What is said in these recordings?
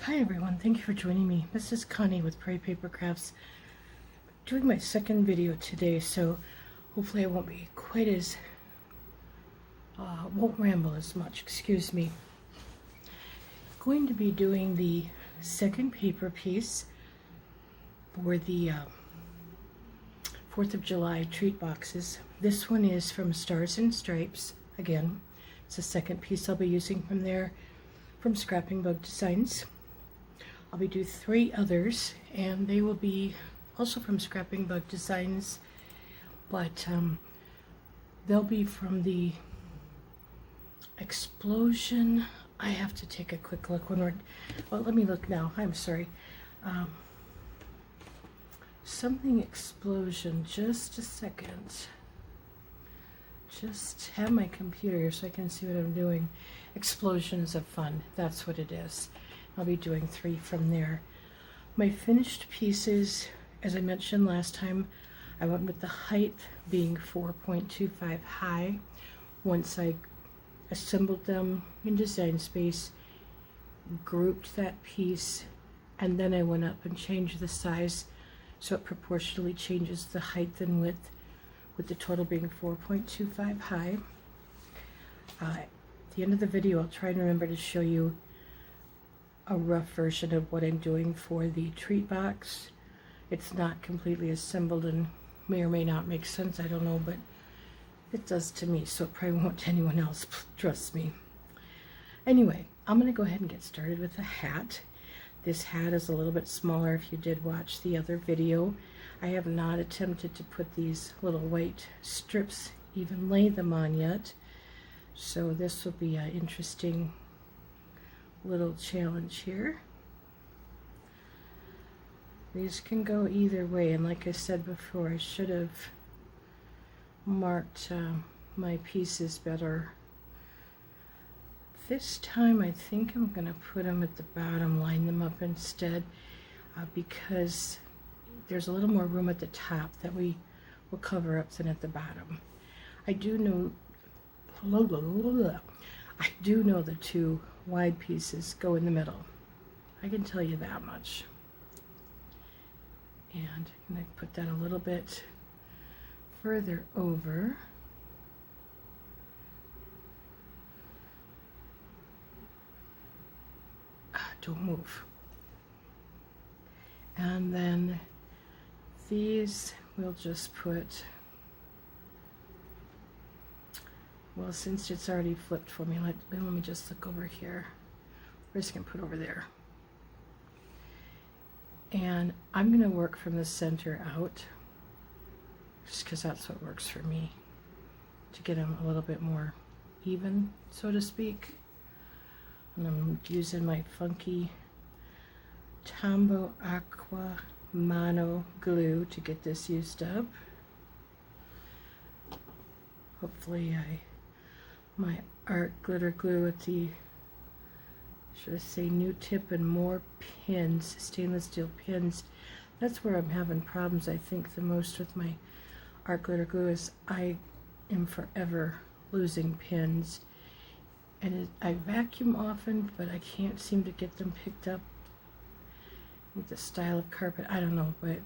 Hi everyone, thank you for joining me. This is Connie with Prairie Paper Crafts. Doing my second video today, so hopefully I won't be quite as, won't ramble as much, excuse me. Going to be doing the second paper piece for the 4th of July treat boxes. This one is from Stars and Stripes. Again, it's the second piece I'll be using from there, from Scrapping Bug Designs. I'll be doing 3 others, and they will be also from Scrapping Bug Designs, but they'll be from the Explosion. I have to take a quick look when we're, well, let me look now. I'm sorry. Something Explosion, just a second. Just have my computer here so I can see what I'm doing. Explosions of Fun, that's what it is. I'll be doing 3 from there. My finished pieces, as I mentioned last time, I went with the height being 4.25 high. Once I assembled them in Design Space, grouped that piece, and then I went up and changed the size so it proportionally changes the height and width, with the total being 4.25 high. At the end of the video, I'll try and remember to show you a rough version of what I'm doing for the treat box. It's not completely assembled and may or may not make sense, I don't know, but it does to me, so it probably won't to anyone else, trust me. Anyway, I'm going to go ahead and get started with the hat. This hat is a little bit smaller if you did watch the other video. I have not attempted to put these little white strips, even lay them on yet, so this will be an interesting little challenge here. These can go either way, and like I said before, I should have marked my pieces better. This time I think I'm going to put them at the bottom, line them up instead, because there's a little more room at the top that we will cover up than at the bottom. I do know the 2 wide pieces go in the middle. I can tell you that much. And I'm going to put that a little bit further over. Don't move. And then these we'll just put, well, since it's already flipped for me, let me just look over here. We're just going to put over there. And I'm going to work from the center out, just because that's what works for me, to get them a little bit more even, so to speak. And I'm using my funky Tombow Aqua Mono glue to get this used up. Hopefully my art glitter glue with the, should I say, new tip and more pins, stainless steel pins. That's where I'm having problems, I think, the most with my art glitter glue, is I am forever losing pins. And I vacuum often, but I can't seem to get them picked up with the style of carpet. I don't know, but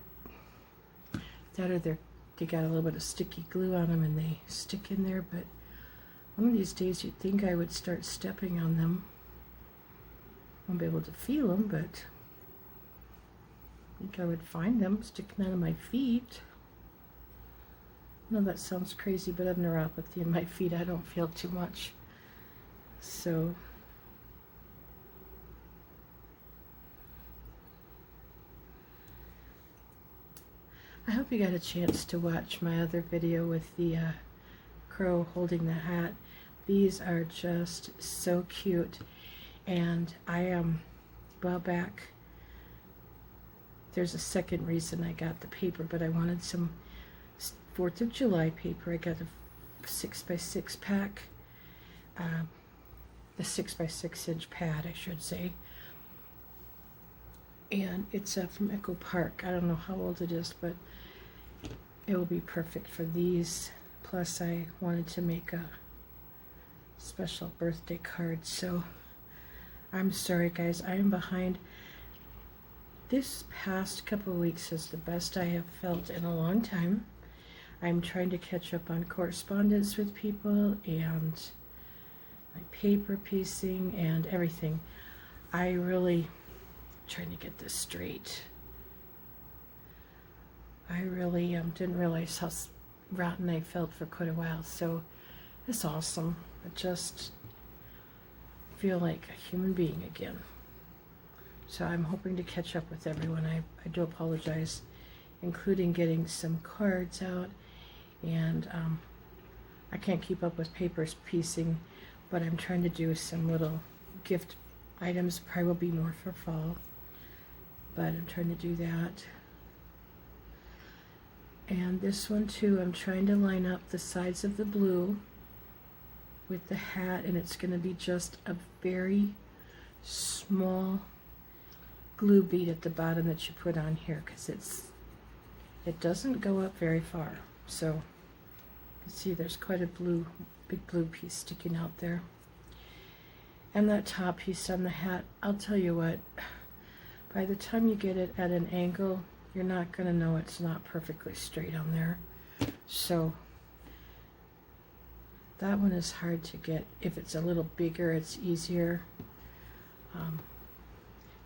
that or they got a little bit of sticky glue on them and they stick in there. But one of these days you'd think I would start stepping on them. I won't be able to feel them, but I think I would find them sticking out of my feet. I know that sounds crazy, but I have neuropathy in my feet. I don't feel too much. So I hope you got a chance to watch my other video with the crow holding the hat. These are just so cute, and I am, well, back, there's a second reason I got the paper, but I wanted some 4th of July paper. I got a 6x6 pack, the 6x6 inch pad, I should say, and it's from Echo Park. I don't know how old it is, but it will be perfect for these. Plus I wanted to make a special birthday card, so I'm sorry guys, I am behind. This past couple of weeks is the best I have felt in a long time. I'm trying to catch up on correspondence with people and my paper piecing and everything. I really trying to get this straight. I really didn't realize how rotten I felt for quite a while, so it's awesome. I just feel like a human being again. So I'm hoping to catch up with everyone. I do apologize, including getting some cards out, and I can't keep up with papers piecing, but I'm trying to do some little gift items. Probably will be more for fall, but I'm trying to do that. And this one too, I'm trying to line up the sides of the blue with the hat, and it's going to be just a very small glue bead at the bottom that you put on here, because it doesn't go up very far. So you can see there's quite a big blue piece sticking out there. And that top piece on the hat, I'll tell you what, by the time you get it at an angle, you're not going to know it's not perfectly straight on there. So that one is hard to get. If it's a little bigger, it's easier.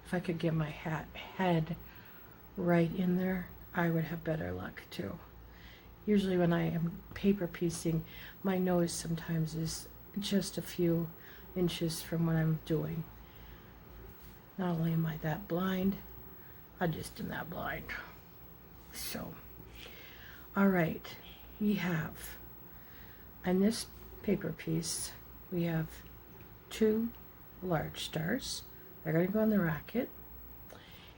If I could get my head right in there, I would have better luck too. Usually when I am paper piecing, my nose sometimes is just a few inches from what I'm doing. Not only am I that blind, I just am that blind. So, all right, we have, on this paper piece, we have 2 large stars. They're going to go on the rocket,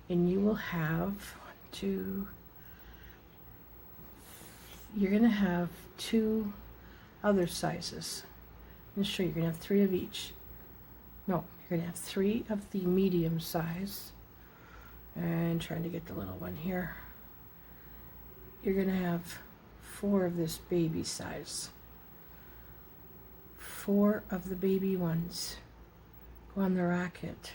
and you will have you're going to have 2 other sizes. I'm going to show you. You're going to have 3 of each. No, you're going to have 3 of the medium size, and trying to get the little one here. You're going to have 4 of this baby size. 4 of the baby ones go on the rocket.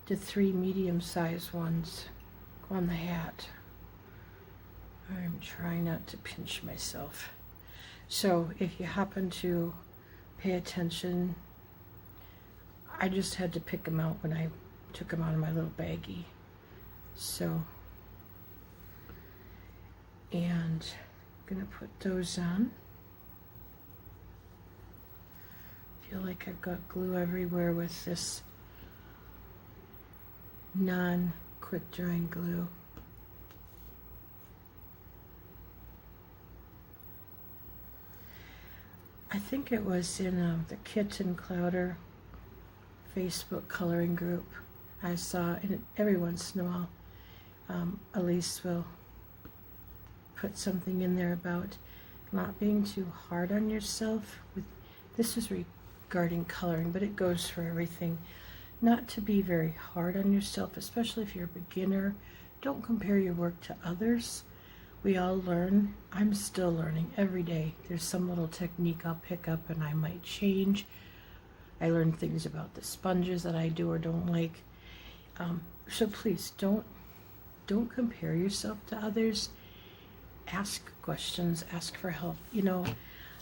The 3 medium-sized ones go on the hat. I'm trying not to pinch myself. So if you happen to pay attention, I just had to pick them out when I took them out of my little baggie. So, and I'm gonna put those on. Feel like I've got glue everywhere with this non-quick drying glue. I think it was in the Kitten Clowder Facebook coloring group. I saw, and every once in a while, Elise will put something in there about not being too hard on yourself. This is regarding coloring, but it goes for everything. Not to be very hard on yourself, especially if you're a beginner. Don't compare your work to others. We all learn. I'm still learning every day. There's some little technique I'll pick up and I might change. I learn things about the sponges that I do or don't like. So please don't compare yourself to others. Ask questions, ask for help. You know,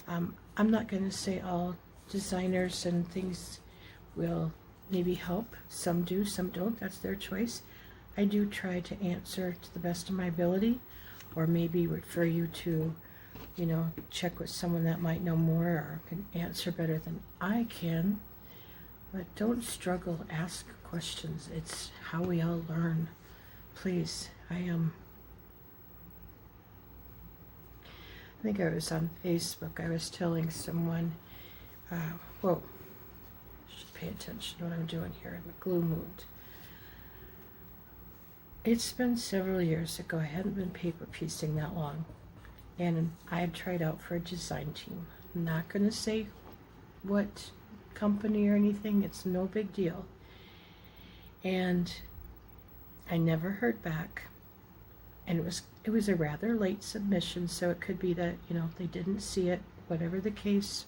I'm not going to say all designers and things will maybe help. Some do, some don't. That's their choice. I do try to answer to the best of my ability, or maybe refer you to, you know, check with someone that might know more or can answer better than I can. But don't struggle, ask questions. It's how we all learn. Please, I think I was on Facebook. I was telling someone, whoa, I should pay attention to what I'm doing here. I'm a glue mood. It's been several years ago. I hadn't been paper piecing that long, and I had tried out for a design team. I'm not going to say what company or anything. It's no big deal. And I never heard back. And it was a rather late submission, so it could be that, you know, they didn't see it. Whatever the case,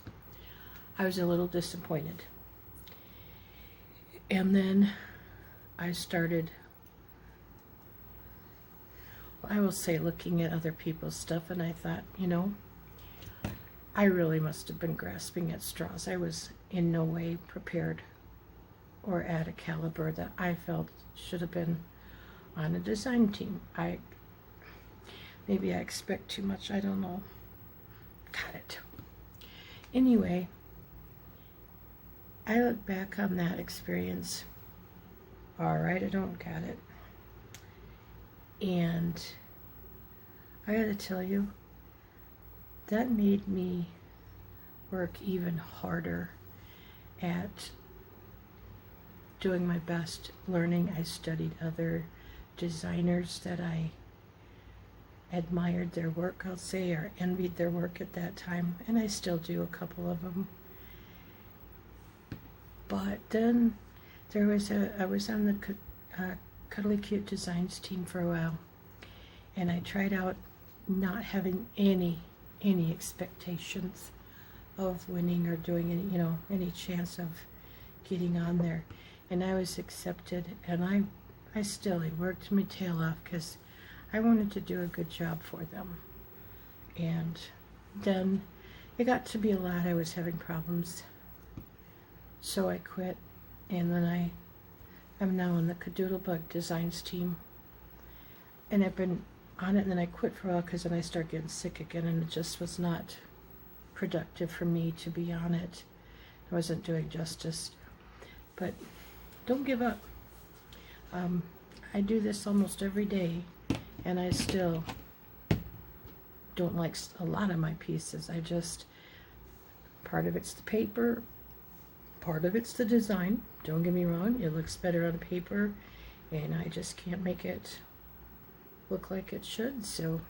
I was a little disappointed. And then I started, I will say, looking at other people's stuff, and I thought, you know, I really must have been grasping at straws. I was in no way prepared or at a caliber that I felt should have been on a design team. Maybe I expect too much, I don't know. Got it. Anyway, I look back on that experience. All right, I don't got it. And I gotta tell you, that made me work even harder at doing my best learning. I studied other designers that I admired their work, I'll say, or envied their work at that time, and I still do, a couple of them. But then I was on the Cuddly Cute Designs team for a while, and I tried out not having any expectations of winning or doing any, you know, any chance of getting on there. And I was accepted, and I still worked my tail off because I wanted to do a good job for them. And then it got to be a lot. I was having problems, so I quit. And then I'm now on the Cadoodlebug Designs team, and I've been on it. And then I quit for a while because then I started getting sick again, and it just was not productive for me to be on it. I wasn't doing justice. But don't give up. I do this almost every day, and I still don't like a lot of my pieces. Part of it's the paper, part of it's the design. Don't get me wrong, it looks better on paper, and I just can't make it look like it should. So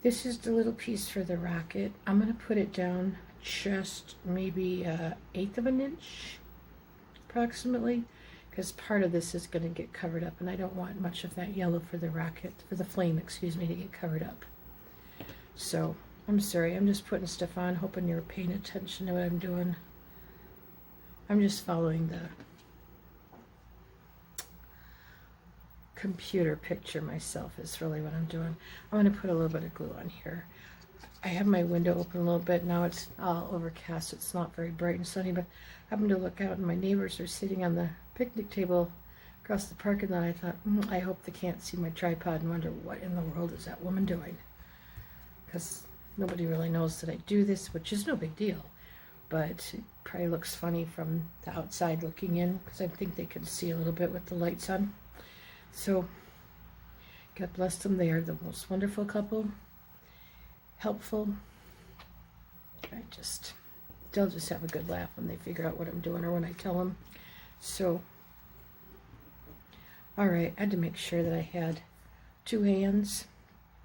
this is the little piece for the rocket. I'm going to put it down just maybe 1/8 of an inch approximately, because part of this is going to get covered up, and I don't want much of that yellow for the rocket, for the flame, excuse me, to get covered up. So I'm sorry, I'm just putting stuff on, hoping you're paying attention to what I'm doing. I'm just following the computer picture myself is really what I'm doing. I'm going to put a little bit of glue on here. I have my window open a little bit. Now it's all overcast. It's not very bright and sunny, but I happened to look out and my neighbors are sitting on the picnic table across the parking lot. I thought, I hope they can't see my tripod and wonder what in the world is that woman doing. Because nobody really knows that I do this, which is no big deal. But it probably looks funny from the outside looking in, because I think they can see a little bit with the lights on. So, God bless them. They are the most wonderful couple. Helpful. They'll just have a good laugh when they figure out what I'm doing or when I tell them. So, all right, I had to make sure that I had 2 hands,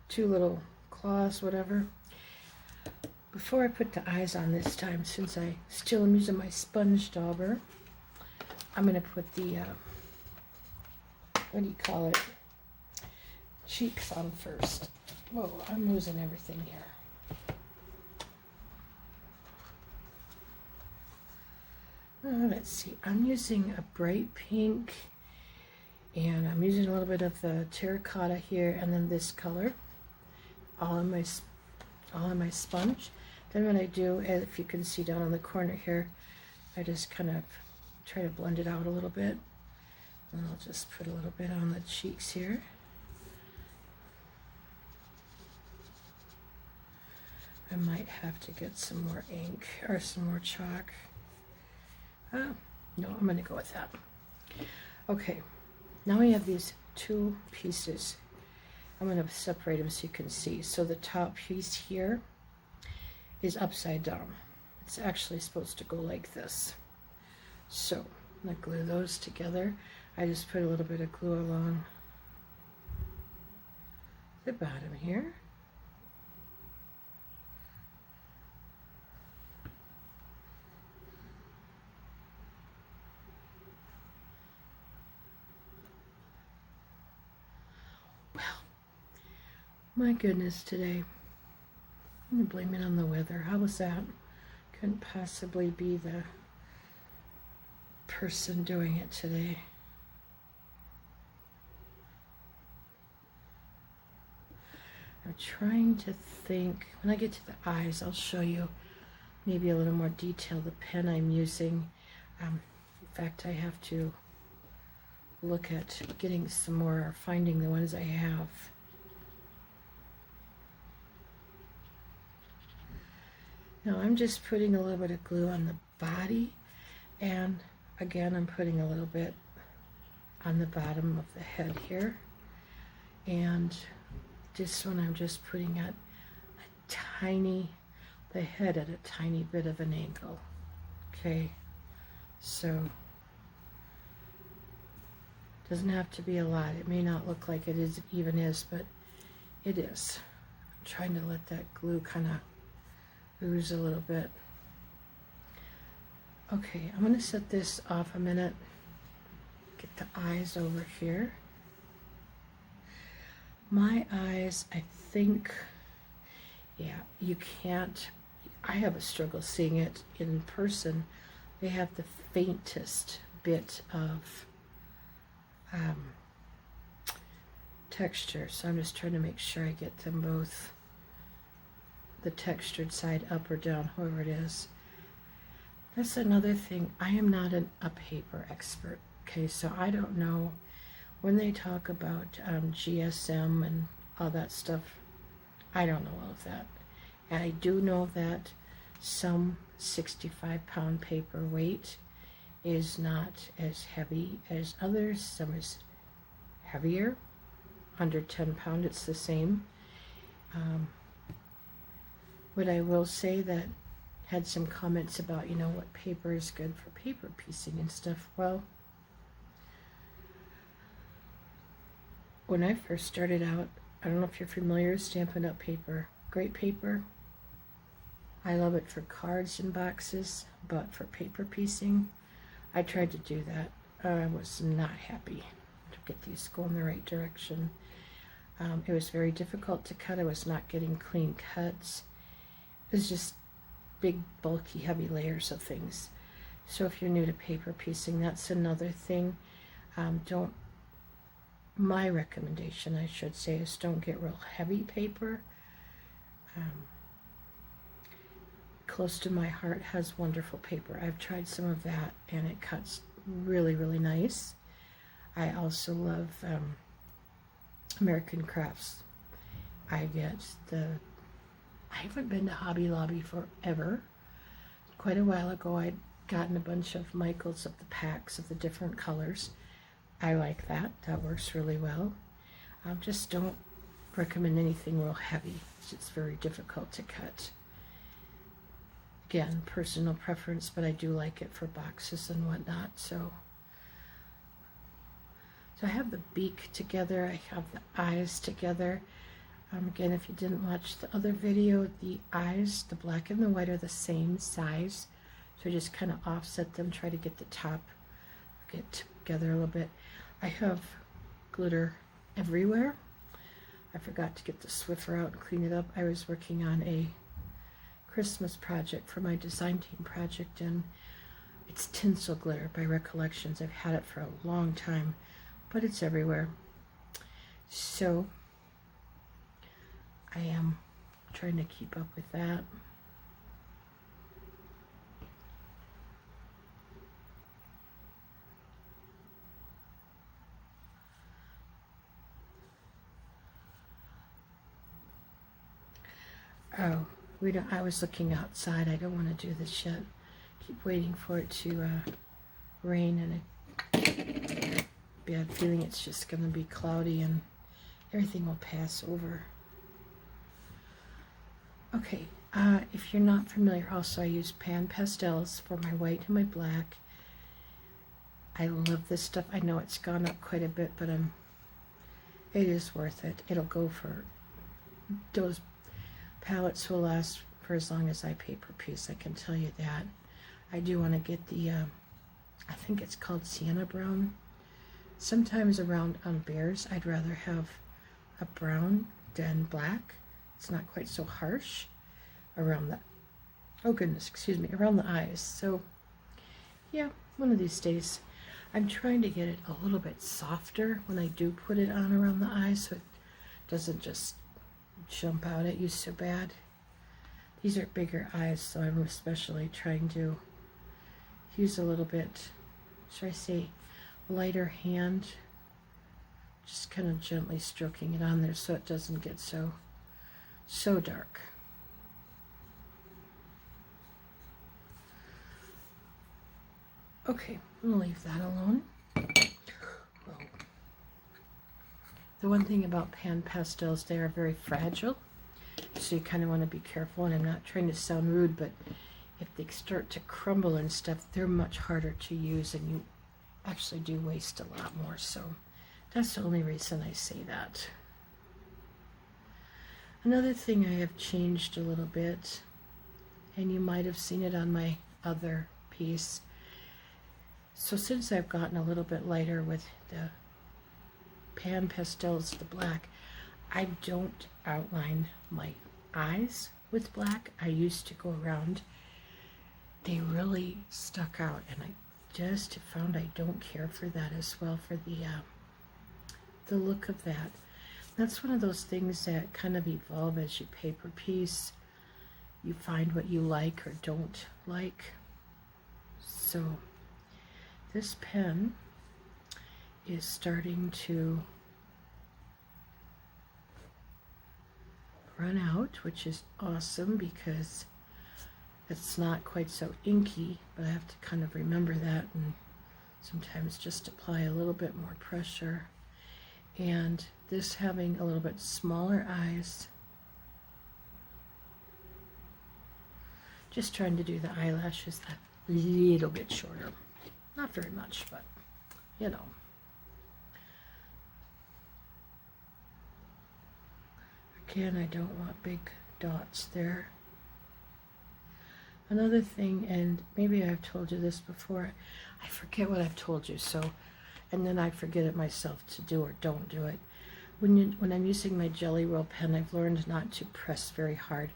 2 little claws, whatever. Before I put the eyes on this time, since I still am using my sponge dauber, I'm going to put the, what do you call it, cheeks on first. Whoa, I'm losing everything here. Let's see, I'm using a bright pink, and I'm using a little bit of the terracotta here, and then this color, all in my sponge. Then what I do, if you can see down on the corner here, I just kind of try to blend it out a little bit. And I'll just put a little bit on the cheeks here. I might have to get some more ink or some more chalk. Oh, no, I'm going to go with that. Okay, now we have these 2 pieces. I'm going to separate them so you can see. So the top piece here is upside down. It's actually supposed to go like this. So I'm going to glue those together. I just put a little bit of glue along the bottom here. Well, my goodness, today I'm going to blame it on the weather. How was that? Couldn't possibly be the person doing it today. I'm trying to think. When I get to the eyes, I'll show you maybe a little more detail. The pen I'm using. In fact, I have to look at getting some more, or finding the ones I have. Now I'm just putting a little bit of glue on the body, and again I'm putting a little bit on the bottom of the head here, and this one I'm just putting at the head at a tiny bit of an angle. Okay, so doesn't have to be a lot. It may not look like it even is, but it is. I'm trying to let that glue kind of ooze a little bit. Okay, I'm going to set this off a minute. Get the eyes over here. My eyes, I think, yeah, you can't, I have a struggle seeing it in person. They have the faintest bit of texture, so I'm just trying to make sure I get them both, the textured side up or down, however it is. That's another thing. I am not a paper expert, okay, so I don't know when they talk about GSM and all that stuff. I don't know all of that. And I do know that some 65-pound paper weight is not as heavy as others. Some is heavier. Under 10 pound, it's the same. But I will say that had some comments about, you know, what paper is good for paper piecing and stuff. Well, when I first started out, I don't know if you're familiar with Stampin' Up! Paper. Great paper. I love it for cards and boxes, but for paper piecing, I tried to do that. I was not happy to get these going the right direction. It was very difficult to cut. I was not getting clean cuts. It was just big, bulky, heavy layers of things. So if you're new to paper piecing, that's another thing. My recommendation, I should say, is don't get real heavy paper. Close to my heart has wonderful paper. I've tried some of that and it cuts really, really nice. I also love American Crafts. I haven't been to Hobby Lobby forever. Quite a while ago I'd gotten a bunch of Michaels of the packs of the different colors. I like that. That works really well. Just don't recommend anything real heavy. It's very difficult to cut. Again, personal preference, but I do like it for boxes and whatnot. So I have the beak together. I have the eyes together. Again, if you didn't watch the other video, the eyes, the black and the white, are the same size. So just kind of offset them, try to get the top get together a little bit. I have glitter everywhere. I forgot to get the Swiffer out and clean it up. I was working on a Christmas project for my design team project, and it's tinsel glitter by Recollections. I've had it for a long time, but it's everywhere. So I am trying to keep up with that. Oh, I was looking outside. I don't want to do this yet. Keep waiting for it to rain, and a bad feeling it's just going to be cloudy and everything will pass over. Okay, if you're not familiar, also I use pan pastels for my white and my black. I love this stuff. I know it's gone up quite a bit, but it is worth it. It'll go for, those palettes will last for as long as I paper piece, I can tell you that. I do want to get the, I think it's called Sienna Brown. Sometimes around on bears, I'd rather have a brown than black. It's not quite so harsh around the, oh goodness, excuse me, around the eyes. So yeah, one of these days. I'm trying to get it a little bit softer when I do put it on around the eye so it doesn't just jump out at you so bad. These are bigger eyes, so I'm especially trying to use a little bit, should I say, lighter hand, just kind of gently stroking it on there so it doesn't get so dark. Okay, I'm gonna leave that alone. The one thing about pan pastels, they are very fragile, so you kind of want to be careful, and I'm not trying to sound rude, but if they start to crumble and stuff, they're much harder to use, and you actually do waste a lot more, so that's the only reason I say that. Another thing I have changed a little bit, and you might have seen it on my other piece, so since I've gotten a little bit lighter with the pan pastels, the black, I don't outline my eyes with black. I used to go around. They really stuck out, and I just found I don't care for that as well, for the look of that. That's one of those things that kind of evolve as you paper piece. You find what you like or don't like. So this pen is starting to run out, which is awesome because it's not quite so inky, but I have to kind of remember that and sometimes just apply a little bit more pressure. And this having a little bit smaller eyes, just trying to do the eyelashes a little bit shorter. Not very much, but you know. Again, I don't want big dots there. Another thing, and maybe I've told you this before, I forget what I've told you, so, and then I forget it myself to do or don't do it. When I'm using my Jelly Roll pen, I've learned not to press very hard.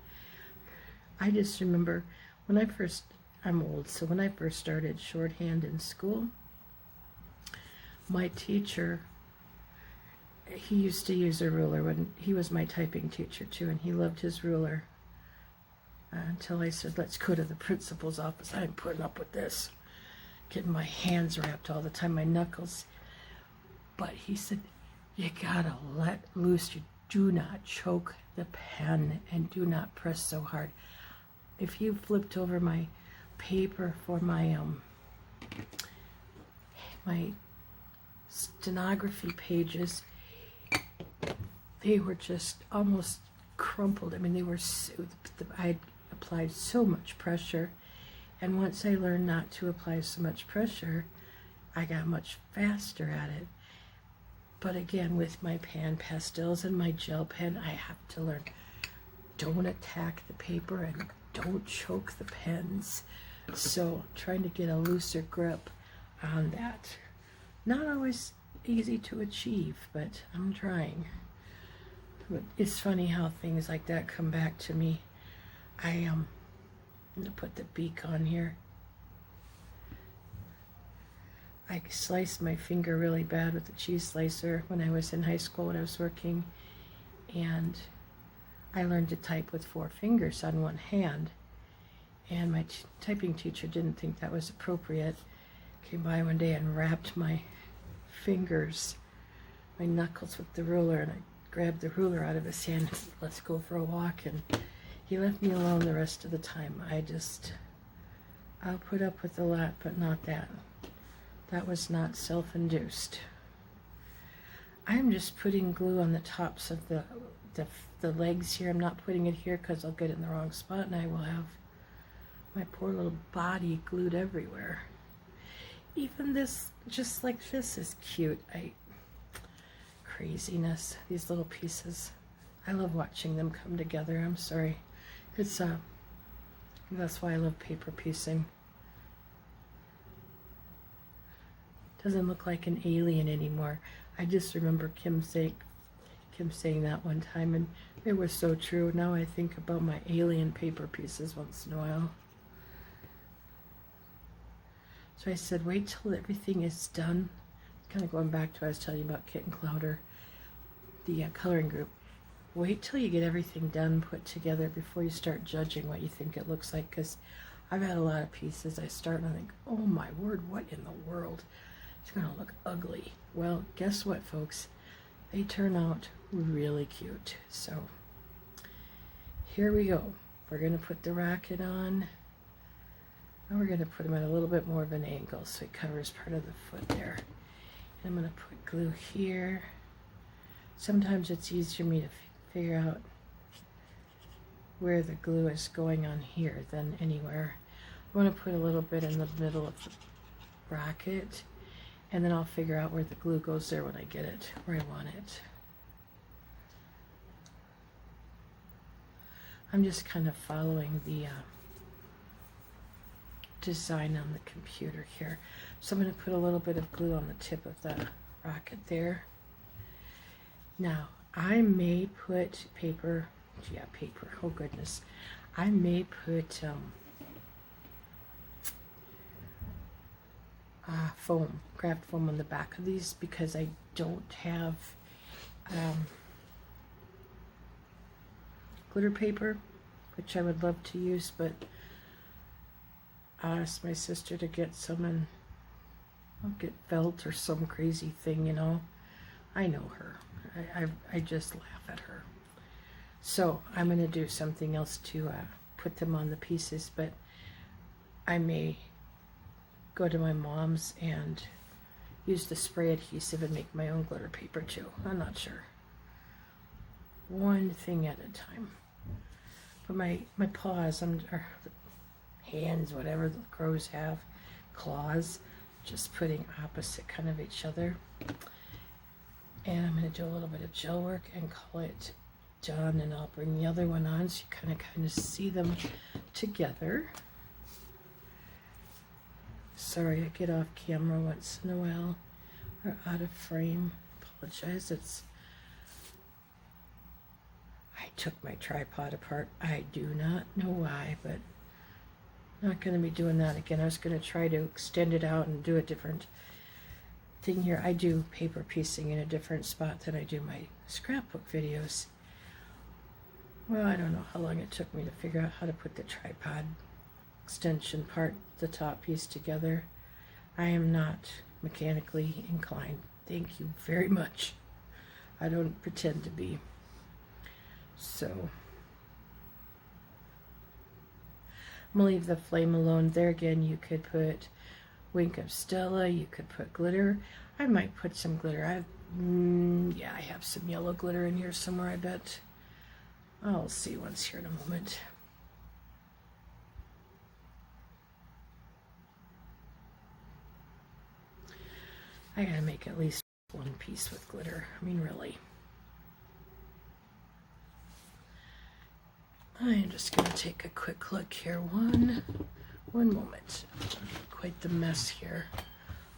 I just remember when I'm old, so when I first started shorthand in school, my teacher, he used to use a ruler when he was my typing teacher too, and he loved his ruler. Until I said, let's go to the principal's office. I'm putting up with this, getting my hands wrapped all the time, my knuckles. But he said, you gotta let loose. You do not choke the pen and do not press so hard. If you flipped over my paper for my my stenography pages, they were just almost crumpled. I mean, they were I applied so much pressure, and once I learned not to apply so much pressure, I got much faster at it. But again, with my pan pastels and my gel pen, I have to learn, don't attack the paper and don't choke the pens. So trying to get a looser grip on that. Not always easy to achieve, but I'm trying. But it's funny how things like that come back to me. I'm gonna put the beak on here. I sliced my finger really bad with the cheese slicer when I was in high school when I was working, and I learned to type with 4 fingers on one hand, and my typing teacher didn't think that was appropriate. Came by one day and wrapped my fingers, my knuckles with the ruler, and I grabbed the ruler out of his hand and said, let's go for a walk, and he left me alone the rest of the time. I'll put up with a lot, but not that. That was not self-induced. I'm just putting glue on the tops of the legs here. I'm not putting it here because I'll get it in the wrong spot and I will have my poor little body glued everywhere. Even this, just like this, is cute. Craziness, these little pieces. I love watching them come together. I'm sorry. It's that's why I love paper piecing. Doesn't look like an alien anymore. I just remember Kim saying that one time, and it was so true. Now I think about my alien paper pieces once in a while. So I said, wait till everything is done. Kind of going back to what I was telling you about Kit and Clowder, the coloring group. Wait till you get everything done, put together, before you start judging what you think it looks like, because I've had a lot of pieces I start and I think, oh my word, what in the world? It's going to look ugly. Well, guess what, folks? They turn out really cute. So here we go. We're going to put the racket on. And we're going to put them at a little bit more of an angle so it covers part of the foot there. And I'm going to put glue here. Sometimes it's easier for me to figure out where the glue is going on here than anywhere. I want to put a little bit in the middle of the bracket, and then I'll figure out where the glue goes there when I get it where I want it. I'm just kind of following the design on the computer here. So I'm going to put a little bit of glue on the tip of the rocket there. Now, I may put paper, oh goodness. I may put foam, craft foam on the back of these, because I don't have glitter paper, which I would love to use, but I asked my sister to get some, and I'll get felt or some crazy thing, you know. I know her. I just laugh at her. So I'm going to do something else to put them on the pieces, but I may go to my mom's and use the spray adhesive and make my own glitter paper too. I'm not sure. One thing at a time. But my paws, or hands, whatever the crows have, claws, just putting opposite kind of each other. And I'm going to do a little bit of gel work and call it done, and I'll bring the other one on so you kind of see them together. Sorry, I get off camera once in a while or out of frame. Apologize. I took my tripod apart. I do not know why, but I'm not going to be doing that again. I was going to try to extend it out and do a different thing here. I do paper piecing in a different spot than I do my scrapbook videos. Well, I don't know how long it took me to figure out how to put the tripod extension part, the top piece, together. I am not mechanically inclined. Thank you very much. I don't pretend to be. So I'm gonna leave the flame alone. There again, you could put Wink of Stella, you could put glitter. I might put some glitter. Yeah, I have some yellow glitter in here somewhere, I bet. I'll see once here in a moment. I gotta make at least one piece with glitter. I mean, really. I'm just gonna take a quick look here. One moment. Quite the mess here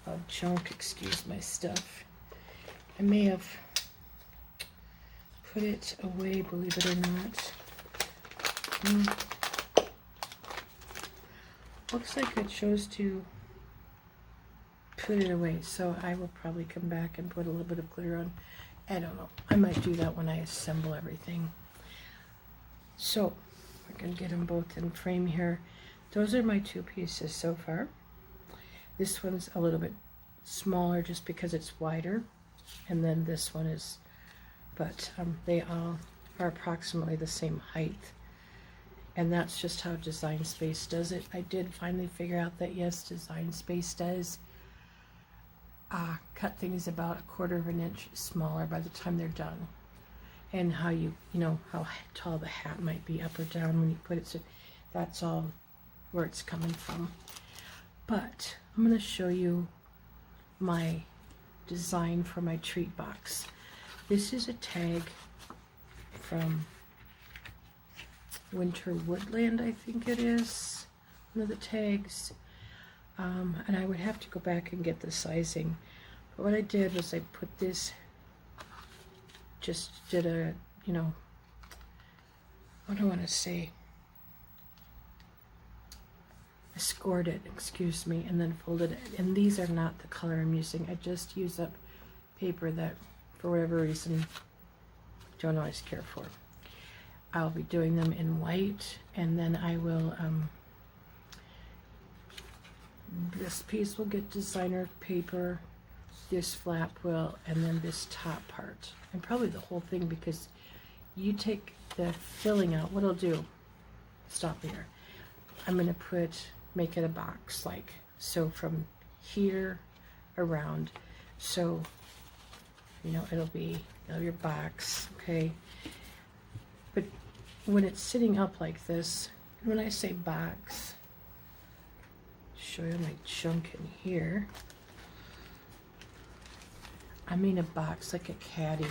of junk. Excuse my stuff. I may have put it away, believe it or not. Looks like it chose to put it away, so I will probably come back and put a little bit of glitter on. I don't know. I might do that when I assemble everything. So we're going to get them both in frame here. Those are my two pieces so far. This one's a little bit smaller just because it's wider, and then this one is, but they all are approximately the same height, and that's just how Design Space does it. I did finally figure out that yes, Design Space does cut things about 1/4 of an inch smaller by the time they're done, and how you know how tall the hat might be up or down when you put it, so that's all where it's coming from. But I'm going to show you my design for my treat box. This is a tag from Winter Woodland, I think it is, one of the tags. And I would have to go back and get the sizing. But what I did was I put this, just did a, what do I want to say? I scored it, excuse me, and then folded it. And these are not the color I'm using. I just use up paper that, for whatever reason, don't always care for. I'll be doing them in white, and then I will, this piece will get designer paper, this flap will, and then this top part, and probably the whole thing, because you take the filling out. What I'll do, stop here, I'm going to make it a box, like so, from here around, so it'll be your box, okay? But when it's sitting up like this, when I say box, show you my chunk in here, I mean a box like a caddy,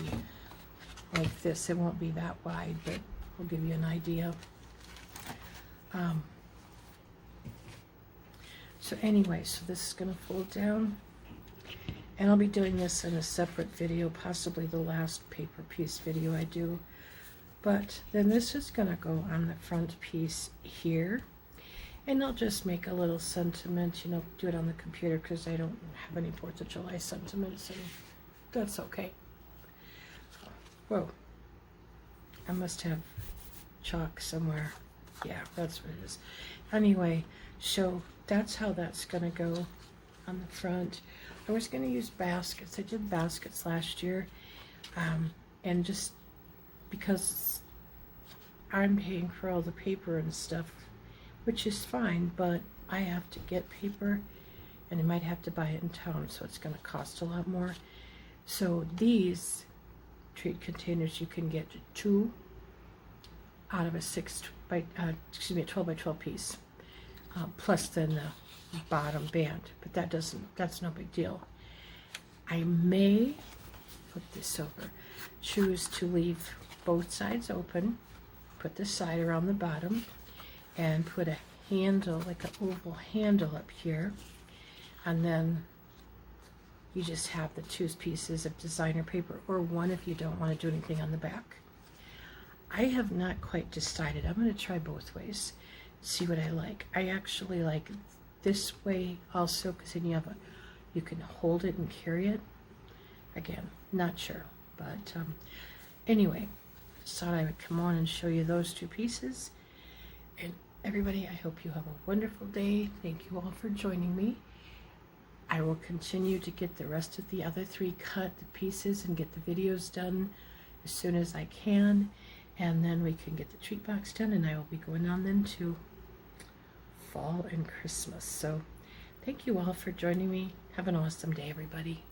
like this. It won't be that wide, but I'll give you an idea. So anyway, so this is going to fold down, and I'll be doing this in a separate video, possibly the last paper piece video I do. But then this is going to go on the front piece here, and I'll just make a little sentiment, do it on the computer because I don't have any 4th of July sentiments, and that's okay. Whoa, I must have chalk somewhere. Yeah, that's what it is. Anyway, so that's how that's going to go on the front. I was going to use baskets. I did baskets last year, and just because I'm paying for all the paper and stuff, which is fine, but I have to get paper, and I might have to buy it in town, so it's going to cost a lot more. So these treat containers, you can get 2 out of a 12 by 12 piece, plus then the bottom band, but that's no big deal. I may, flip this over, choose to leave both sides open, put the side around the bottom, and put a handle, like an oval handle up here, and then you just have the 2 pieces of designer paper, or 1 if you don't want to do anything on the back. I have not quite decided. I'm going to try both ways, see what I like. I actually like this way also, because then you can hold it and carry it. Again, not sure, but anyway, just thought I would come on and show you those 2 pieces. And everybody, I hope you have a wonderful day. Thank you all for joining me. I will continue to get the rest of the other 3 cut the pieces and get the videos done as soon as I can, and then we can get the treat box done, and I will be going on then to fall and Christmas. So thank you all for joining me. Have an awesome day, everybody.